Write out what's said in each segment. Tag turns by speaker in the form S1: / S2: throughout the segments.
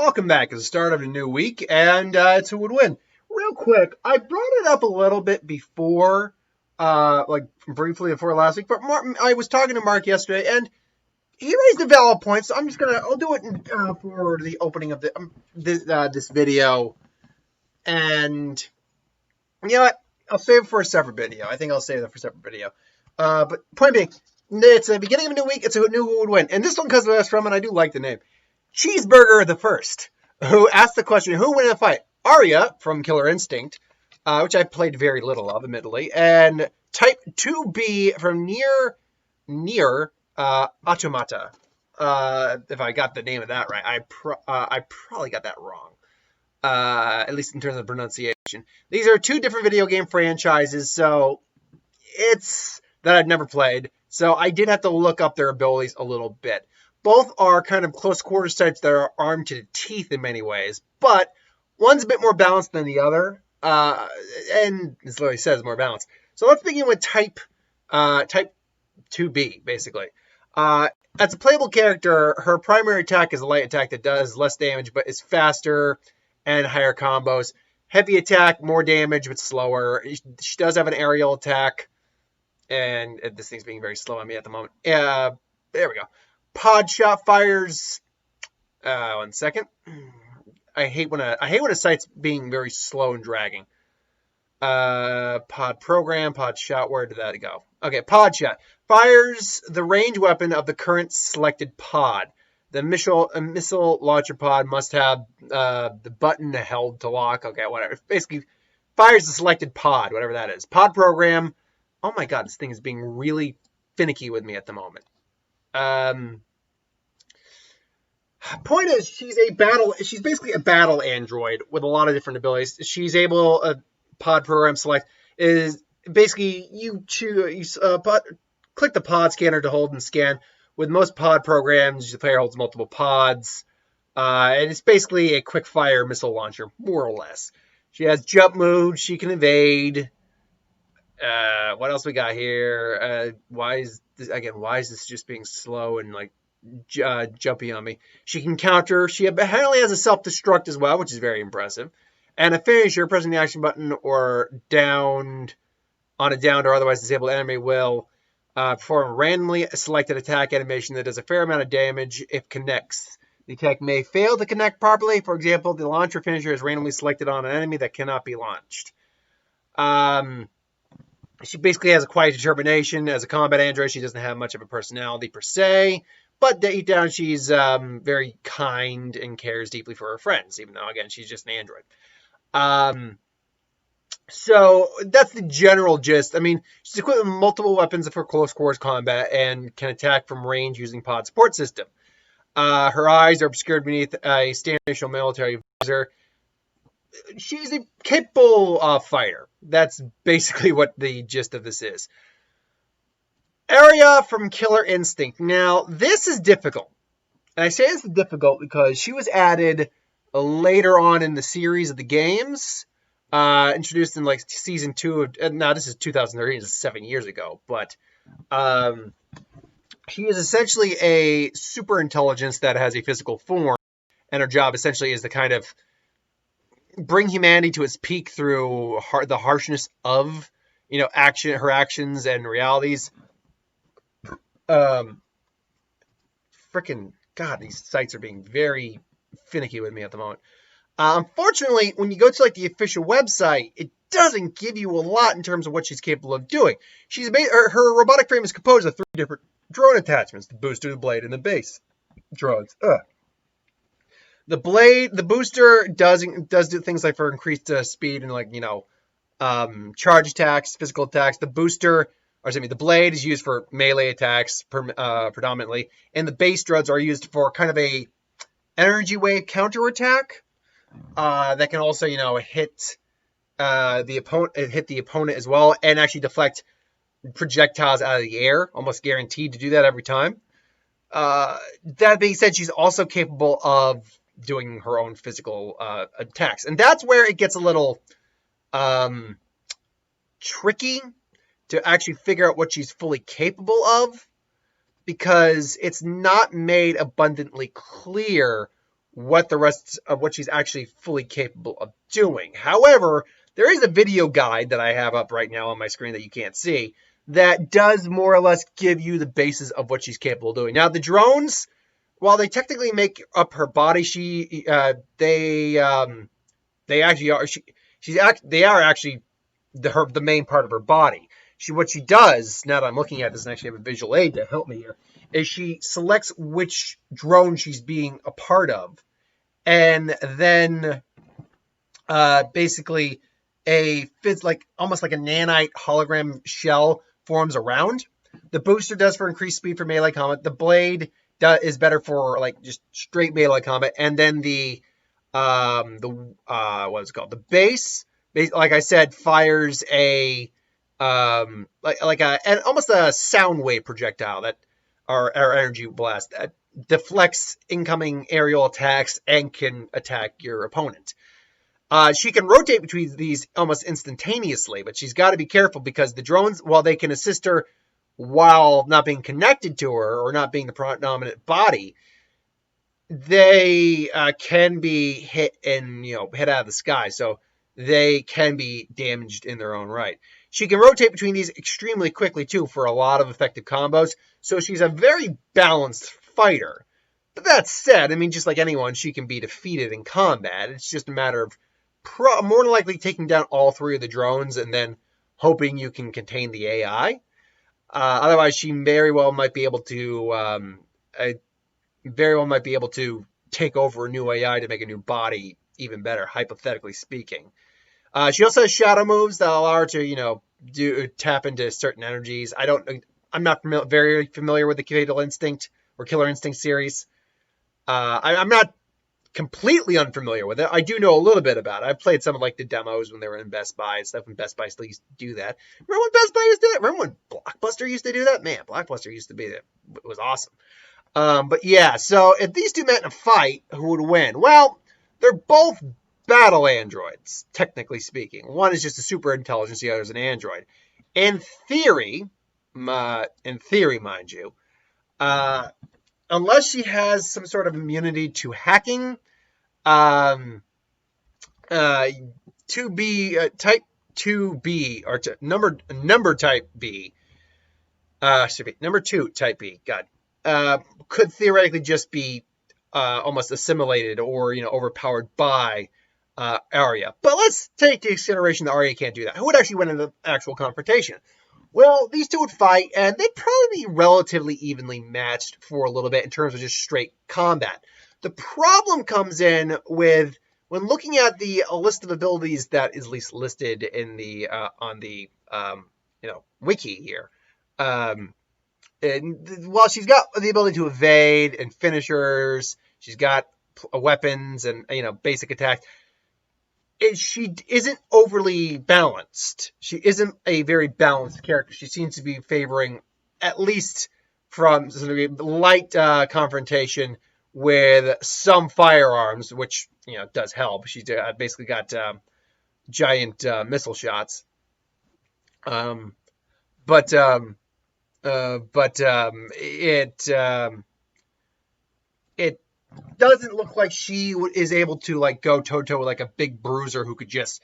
S1: Welcome back. It's the start of a new week, and it's who would win. Real quick, I brought it up a little bit before, like briefly before last week, but I was talking to Mark yesterday, and he raised a valid point, so I'll do it for the opening of this video, and you know what? I'll save it for a separate video. I think I'll save that for a separate video. But point being, it's the beginning of a new week. It's a new who would win, and this one comes to us from, and I do like the name, Cheeseburger the First, who asked the question, who would win in a fight? Aria from Killer Instinct, which I played very little of, admittedly, and Type 2B from Nier Automata. If I got the name of that right, I probably got that wrong, at least in terms of pronunciation. These are two different video game franchises, so it's that I've never played, so I did have to look up their abilities a little bit. Both are kind of close quarters types that are armed to the teeth in many ways, but one's a bit more balanced than the other, and this literally says more balanced. So let's begin with Type 2B, basically. As a playable character, her primary attack is a light attack that does less damage, but is faster and higher combos. Heavy attack, more damage, but slower. She does have an aerial attack, and this thing's being very slow on me at the moment. There we go. Pod shot fires. 1 second. I hate when a site's being very slow and dragging. Pod program, pod shot. Where did that go? Okay, pod shot fires the range weapon of the current selected pod. The missile launcher pod must have the button held to lock. Okay, whatever. Basically, fires the selected pod, whatever that is. Pod program. Oh my god, this thing is being really finicky with me at the moment. Point is, she's basically a battle android with a lot of different abilities. She's able, pod program select is basically you choose, click the pod scanner to hold and scan. With most pod programs, the player holds multiple pods, and it's basically a quick fire missile launcher, more or less. She has jump mode, she can evade. What else we got here? Why is this just being slow and like jumpy on me? She can counter. She apparently has a self-destruct as well, which is very impressive. And a finisher, pressing the action button or downed on a downed or otherwise disabled enemy will perform a randomly selected attack animation that does a fair amount of damage if connects. The attack may fail to connect properly. For example, the launcher finisher is randomly selected on an enemy that cannot be launched. She basically has a quiet determination. As a combat android, she doesn't have much of a personality per se, but deep down she's very kind and cares deeply for her friends, even though, again, she's just an android. So that's the general gist. I mean, she's equipped with multiple weapons for close quarters combat and can attack from range using pod support system. Her eyes are obscured beneath a standard military visor. She's a capable fighter. That's basically what the gist of this is. Aria from Killer Instinct. Now, this is difficult. And I say this is difficult because she was added later on in the series of the games. Introduced in like season 2 of, now this is 2013, this is 7 years ago, but she is essentially a super intelligence that has a physical form, and her job essentially is to kind of bring humanity to its peak through the harshness of, her actions and realities. Freaking God, these sites are being very finicky with me at the moment. Unfortunately, when you go to like the official website, it doesn't give you a lot in terms of what she's capable of doing. Her robotic frame is composed of 3 different drone attachments: the booster, the blade, and the base drones. The booster does do things like for increased speed and like charge attacks, physical attacks. The blade is used for melee attacks predominantly, and the base drones are used for kind of a energy wave counterattack. That can also, hit the opponent as well, and actually deflect projectiles out of the air, almost guaranteed to do that every time. That being said, she's also capable of doing her own physical attacks, and that's where it gets a little tricky to actually figure out what she's fully capable of, because it's not made abundantly clear what the rest of what she's actually fully capable of doing. However, there is a video guide that I have up right now on my screen that you can't see that does more or less give you the basis of what she's capable of doing. Now, the drones, while they technically make up her body, they actually are they are actually the main part of her body. What she does, now that I'm looking at this and actually have a visual aid to help me here, is she selects which drone she's being a part of, and then basically fits like almost like a nanite hologram shell forms around. The booster does for increased speed for melee combat. The blade is better for like just straight melee combat, and then what is it called? The base, like I said, fires a almost a sound wave projectile that or energy blast that deflects incoming aerial attacks and can attack your opponent. She can rotate between these almost instantaneously, but she's got to be careful because the drones, while they can assist her while not being connected to her or not being the predominant body, they can be hit and hit out of the sky, so they can be damaged in their own right. She can rotate between these extremely quickly too for a lot of effective combos, so she's a very balanced fighter. But that said, I mean, just like anyone, she can be defeated in combat. It's just a matter of more than likely taking down all three of the drones and then hoping you can contain the AI. Otherwise, she very well might be able to take over a new AI to make a new body even better, hypothetically speaking. She also has shadow moves that allow her to tap into certain energies. I'm not very familiar with the Fatal Instinct or Killer Instinct series. I'm not completely unfamiliar with it. I do know a little bit about it. I've played some of like the demos when they were in Best Buy and stuff, when Best Buy still used to do that. Remember when Best Buy used to do that? Remember when Blockbuster used to do that? Man, Blockbuster used to be that. It was awesome. But yeah, so if these two met in a fight, who would win? Well, they're both battle androids, technically speaking. One is just a super intelligence, the other is an android. In theory, mind you, unless she has some sort of immunity to hacking, type 2B or number type B, should be number 2 type B. God, could theoretically just be almost assimilated or overpowered by Aria. But let's take into consideration that Aria can't do that. Who would actually win in the actual confrontation? Well, these two would fight, and they'd probably be relatively evenly matched for a little bit in terms of just straight combat. The problem comes in with when looking at the list of abilities that is least listed in the on the wiki here. While she's got the ability to evade and finishers, she's got weapons and basic attacks. She isn't overly balanced. She isn't a very balanced character. She seems to be favoring, at least from light confrontation with some firearms, which does help. She's basically got giant missile shots. But it doesn't look like she is able to go toe to toe with a big bruiser who could just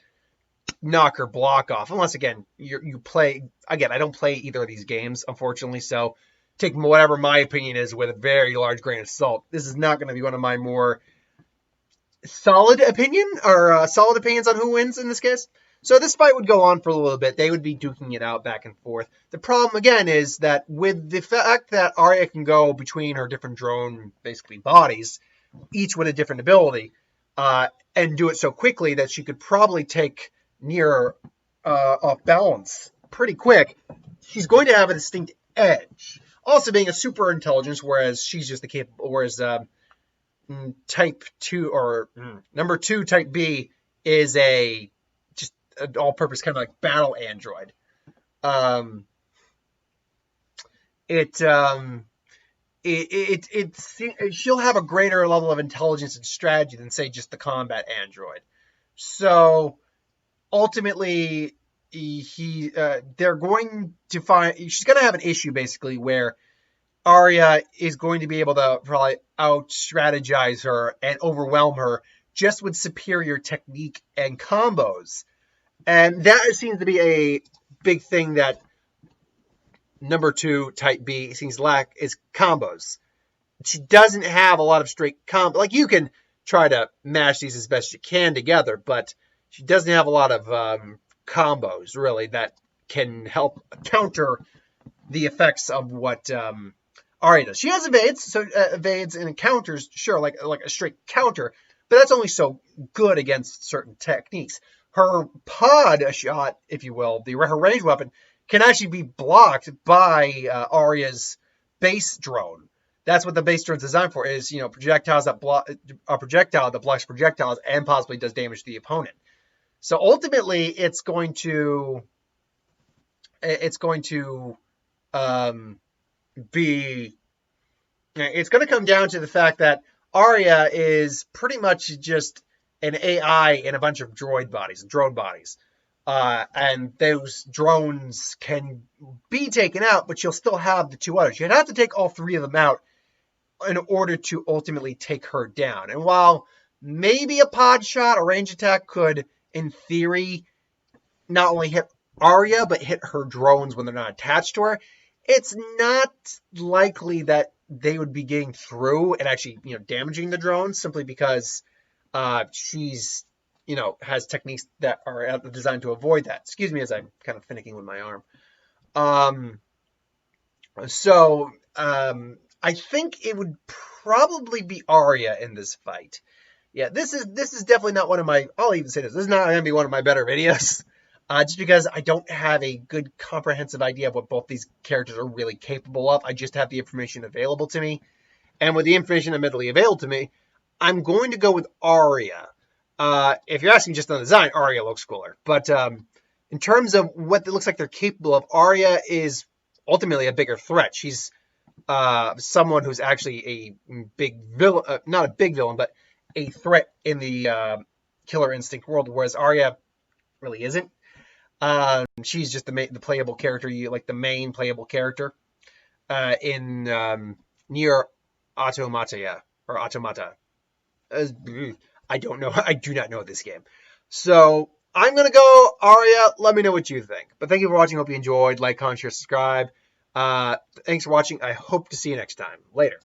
S1: knock her block off. Unless again you play again. I don't play either of these games, unfortunately, so take whatever my opinion is with a very large grain of salt. This is not going to be one of my more solid opinions on who wins in this case. So this fight would go on for a little bit. They would be duking it out back and forth. The problem, again, is that with the fact that Aria can go between her different drone, basically, bodies, each with a different ability, and do it so quickly that she could probably take Nier off balance pretty quick, she's going to have a distinct edge. Also being a super intelligence, whereas she's just type 2, or number 2 type B is a all-purpose kind of battle android. She'll have a greater level of intelligence and strategy than say just the combat android. So ultimately, they're going to find she's going to have an issue basically where Aria is going to be able to probably out strategize her and overwhelm her just with superior technique and combos. And that seems to be a big thing that number two type B seems to lack is combos. She doesn't have a lot of straight combos. Like you can try to mash these as best you can together, but she doesn't have a lot of combos really that can help counter the effects of what Aria does. She has evades, so evades and counters, sure, like a straight counter, but that's only so good against certain techniques. Her pod shot, if you will, her range weapon, can actually be blocked by Aria's base drone. That's what the base drone is designed for, is projectiles that block a projectile that blocks projectiles and possibly does damage to the opponent. So ultimately, it's going to um, be it's going to come down to the fact that Aria is pretty much just an AI in a bunch of drone bodies. And those drones can be taken out, but you'll still have the two others. You'd have to take all three of them out in order to ultimately take her down. And while maybe a pod shot, a range attack could, in theory, not only hit Aria, but hit her drones when they're not attached to her, it's not likely that they would be getting through and actually, damaging the drones simply because she's, has techniques that are designed to avoid that. Excuse me as I'm kind of finicking with my arm. I think it would probably be Aria in this fight. Yeah, this is definitely not one of my. I'll even say this. This is not going to be one of my better videos, just because I don't have a good comprehensive idea of what both these characters are really capable of. I just have the information available to me, and with the information admittedly available to me, I'm going to go with Aria. If you're asking just on the design, Aria looks cooler. But in terms of what it looks like they're capable of, Aria is ultimately a bigger threat. She's someone who's actually a big villain, not a big villain, but a threat in the Killer Instinct world, whereas Aria really isn't. She's just the playable character, the main playable character in Nier Automata, or Automata. I don't know. I do not know this game. So I'm going to go Aria. Let me know what you think. But thank you for watching. Hope you enjoyed. Like, comment, share, subscribe. Thanks for watching. I hope to see you next time. Later.